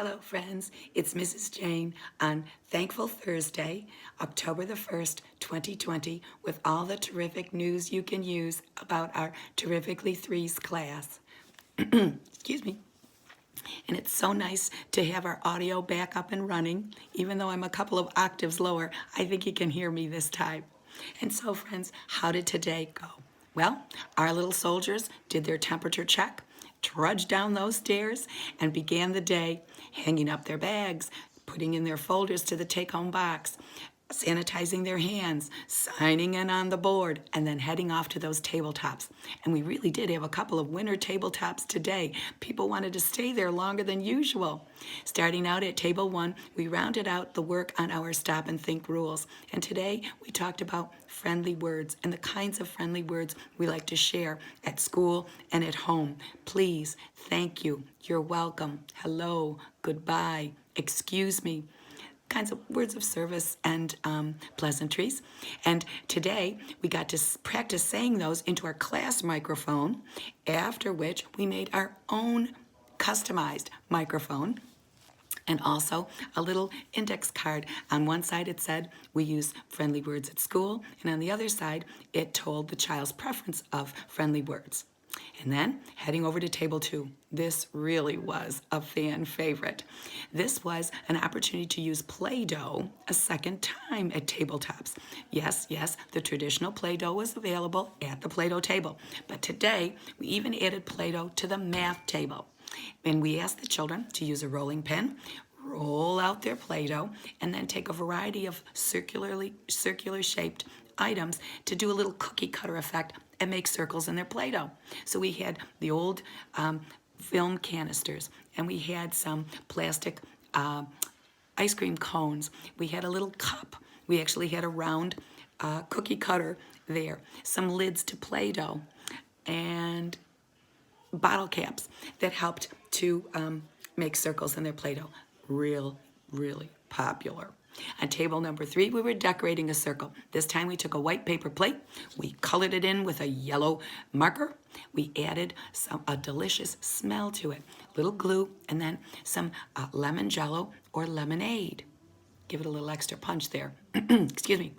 Hello, friends. It's Mrs. Jane on Thankful Thursday, October the 1st, 2020, with all the terrific news you can use about our Terrifically Threes class. Excuse me. And it's so nice to have our audio back up and running. Even though I'm a couple of octaves lower, I think you can hear me this time. And so, friends, how did today go? Well, our little soldiers did their temperature check, trudged down those stairs, and began the day hanging up their bags, putting in their folders to the take-home box, sanitizing their hands, signing in on the board, and then heading off to those tabletops. And we really did have a couple of winter tabletops today. People wanted to stay there longer than usual. Starting out at table 1, we rounded out the work on our stop and think rules. And today we talked about friendly words and the kinds of friendly words we like to share at school and at home. Please, thank you, you're welcome, hello, goodbye, excuse me, kinds of words of service and pleasantries. And today we got to practice saying those into our class microphone, after which we made our own customized microphone and also a little index card. On one side it said we use friendly words at school, and on the other side it told the child's preference of friendly words. And then heading over to table 2, this really was a fan favorite. This was an opportunity to use Play-Doh a second time at tabletops. Yes, the traditional Play-Doh was available at the Play-Doh table, but today we even added Play-Doh to the math table. And we asked the children to use a rolling pin, roll out their Play-Doh, and then take a variety of circular shaped items to do a little cookie cutter effect and make circles in their Play-Doh. So we had the old film canisters, and we had some plastic ice cream cones. We had a little cup. We actually had a round cookie cutter there, some lids to Play-Doh, and bottle caps that helped to make circles in their Play-Doh. Really popular. On table number 3, we were decorating a circle. This time we took a white paper plate, we colored it in with a yellow marker, we added a delicious smell to it, little glue, and then some lemon jello or lemonade. Give it a little extra punch there. Excuse me.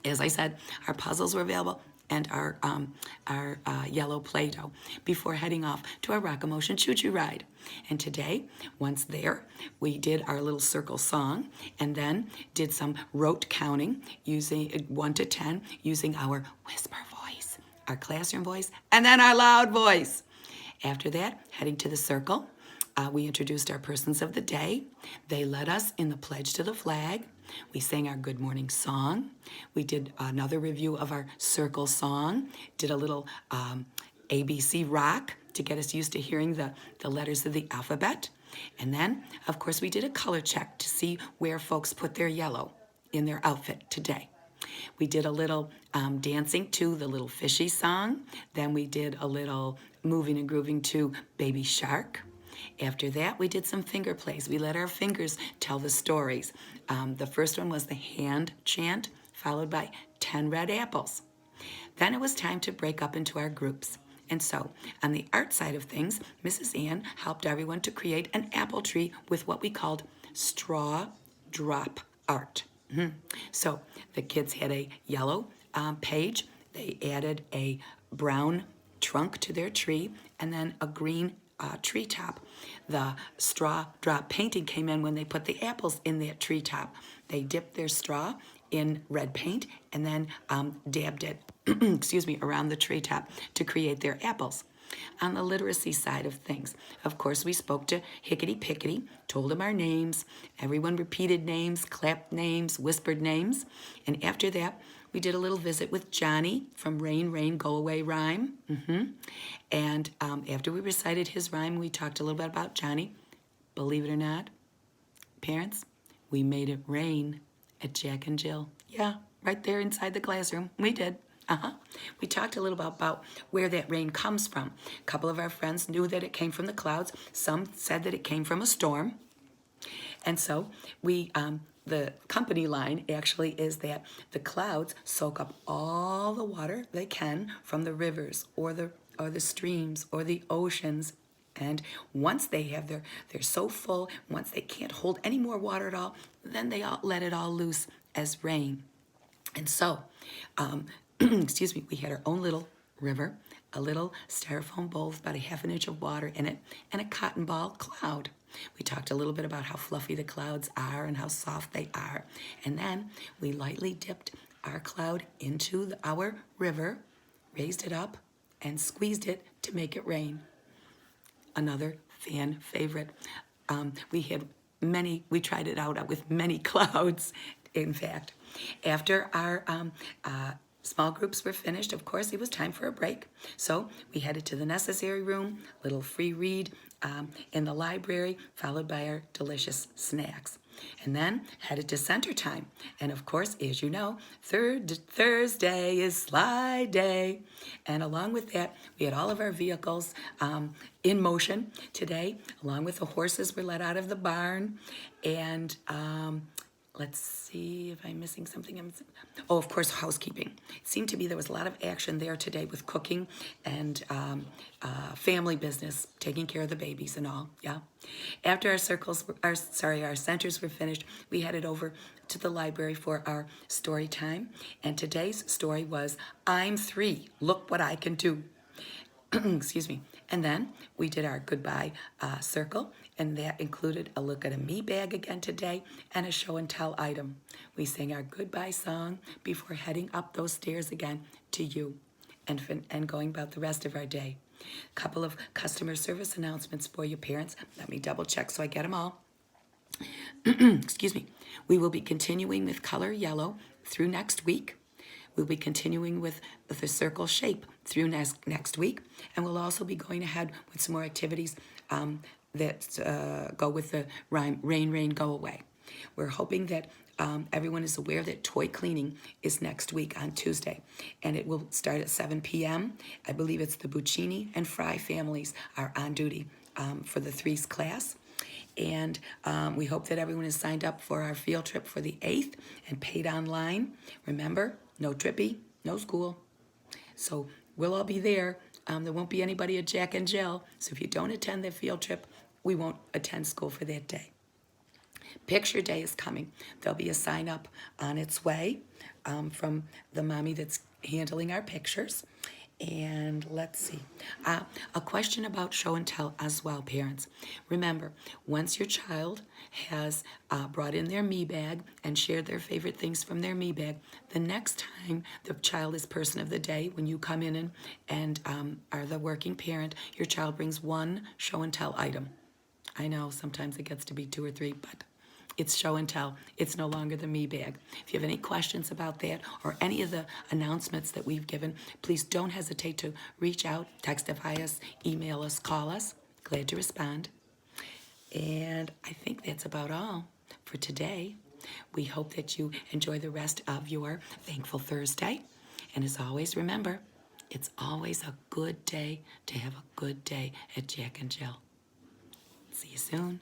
As I said, our puzzles were available and our yellow Play-Doh before heading off to our Rock-A-Motion choo-choo ride. And today, once there, we did our little circle song and then did some rote counting using 1 to 10 using our whisper voice, our classroom voice, and then our loud voice. After that, heading to the circle, we introduced our persons of the day. They led us in the pledge to the flag. We sang our good morning song. We did another review of our circle song, did a little ABC rock to get us used to hearing the letters of the alphabet. And then, of course, we did a color check to see where folks put their yellow in their outfit today. We did a little dancing to the Little Fishy song. Then we did a little moving and grooving to Baby Shark. After that, we did some finger plays. We let our fingers tell the stories. The first one was the hand chant, followed by 10 red apples. Then it was time to break up into our groups. And so, on the art side of things, Mrs. Ann helped everyone to create an apple tree with what we called straw drop art. So, the kids had a yellow page. They added a brown trunk to their tree, and then a green treetop. The straw drop painting came in when they put the apples in that treetop. They dipped their straw in red paint and then dabbed it excuse me, around the treetop to create their apples. On the literacy side of things, of course, we spoke to Hickety Pickety, told him our names. Everyone repeated names, clapped names, whispered names. And after that, we did a little visit with Johnny from Rain, Rain, Go Away rhyme. And after we recited his rhyme, we talked a little bit about Johnny. Believe it or not, parents, we made it rain at Jack and Jill. Yeah, right there inside the classroom. We did. We talked a little about where that rain comes from. A couple of our friends knew that it came from the clouds. Some said that it came from a storm. And so the company line actually is that the clouds soak up all the water they can from the rivers or the streams or the oceans And once they're so full, once they can't hold any more water at all, then they all let it all loose as rain. And so, excuse me, we had our own little river, a little styrofoam bowl with about a half an inch of water in it, and a cotton ball cloud. We talked a little bit about how fluffy the clouds are and how soft they are. And then we lightly dipped our cloud into our river, raised it up, and squeezed it to make it rain. Another fan favorite. We tried it out with many clouds, in fact. After our small groups were finished, of course, it was time for a break. So we headed to the necessary room, little free read in the library, followed by our delicious snacks. And then headed to center time. And of course, as you know, Thursday is slide day. And along with that, we had all of our vehicles in motion today, along with the horses were let out of the barn. And let's see if I'm missing something. Oh, of course, housekeeping. It seemed to be there was a lot of action there today with cooking and family business, taking care of the babies and all, yeah. After our centers were finished, we headed over to the library for our story time. And today's story was, I'm 3, look what I can do. Excuse me. And then we did our goodbye circle, and that included a look at a me bag again today and a show and tell item. We sang our goodbye song before heading up those stairs again to you and going about the rest of our day. A couple of customer service announcements for you parents. Let me double check so I get them all. Excuse me. We will be continuing with color yellow through next week. We'll be continuing with the circle shape through next week, and we'll also be going ahead with some more activities that go with the rhyme, rain, rain, go away. We're hoping that everyone is aware that toy cleaning is next week on Tuesday, and it will start at 7 p.m. I believe it's the Buccini and Fry families are on duty for the threes class. And we hope that everyone is signed up for our field trip for the 8th and paid online. Remember, no trippy, no school. So we'll all be there. There won't be anybody at Jack and Jill. So if you don't attend the field trip, we won't attend school for that day. Picture Day is coming. There'll be a sign up on its way from the mommy that's handling our pictures. And let's see, a question about show and tell as well, parents. Remember, once your child has brought in their me bag and shared their favorite things from their me bag, the next time the child is person of the day, when you come in and are the working parent, your child brings one show and tell item. I know sometimes it gets to be 2 or 3, but it's show and tell. It's no longer the me bag. If you have any questions about that or any of the announcements that we've given, please don't hesitate to reach out, textify us, email us, call us. Glad to respond. And I think that's about all for today. We hope that you enjoy the rest of your Thankful Thursday. And as always, remember, it's always a good day to have a good day at Jack and Jill. See you soon.